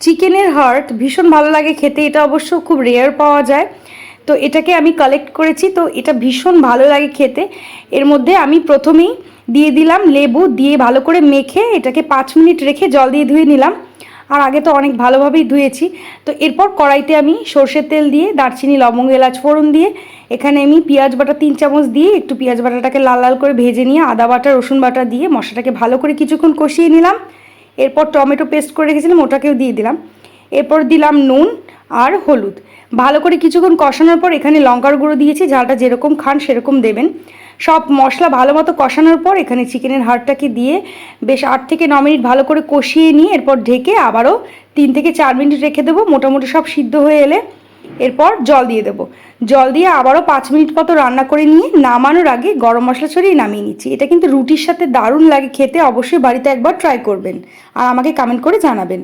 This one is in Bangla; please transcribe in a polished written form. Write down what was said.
চিকেনের হার্ট ভীষণ ভালো লাগে খেতে, এটা অবশ্য খুব রেয়ার পাওয়া যায়। তো এটাকে আমি কালেক্ট করেছি, তো এটা ভীষণ ভালো লাগে খেতে। এর মধ্যে আমি প্রথমেই দিয়ে দিলাম লেবু, দিয়ে ভালো করে মেখে এটাকে 5 মিনিট রেখে জল দিয়ে ধুয়ে নিলাম। আর আগে তো অনেক ভালোভাবেই ধুয়েছি। তো এরপর কড়াইতে আমি সর্ষের তেল দিয়ে দারচিনি লবঙ্গ এলাচ ফোড়ন দিয়ে এখানে আমি পেঁয়াজ বাটা 3 চামচ দিয়ে একটু পেঁয়াজ বাটাটাকে লাল লাল করে ভেজে নিয়ে আদা বাটা রসুন বাটা দিয়ে মশলাটাকে ভালো করে কিছুক্ষণ কষিয়ে নিলাম। এরপর টমেটো পেস্ট করে রেখেছিলাম ওটাকেও দিয়ে দিলাম। এরপর দিলাম নুন আর হলুদ। ভালো করে কিছুক্ষণ কষানোর পর এখানে লঙ্কার গুঁড়ো দিয়েছি, ঝালটা যেরকম খান সেরকম দেবেন। সব মশলা ভালো মতো কষানোর পর এখানে চিকেনের হাড়টাকে দিয়ে বেশ 8 থেকে 9 মিনিট ভালো করে কষিয়ে নিয়ে এরপর ঢেকে আবারও 3 থেকে 4 মিনিট রেখে দেবো। মোটামুটি সব সিদ্ধ হয়ে এলে এরপর জল দিয়ে দেবো। জল দিয়ে আবারও 5 মিনিট মতো রান্না করে নিয়ে নামানোর আগে গরম মশলা ছড়িয়ে নামিয়ে নিচ্ছি। এটা কিন্তু রুটির সাথে দারুণ লাগে খেতে, অবশ্যই বাড়িতে একবার ট্রাই করবেন আর আমাকে কমেন্ট করে জানাবেন।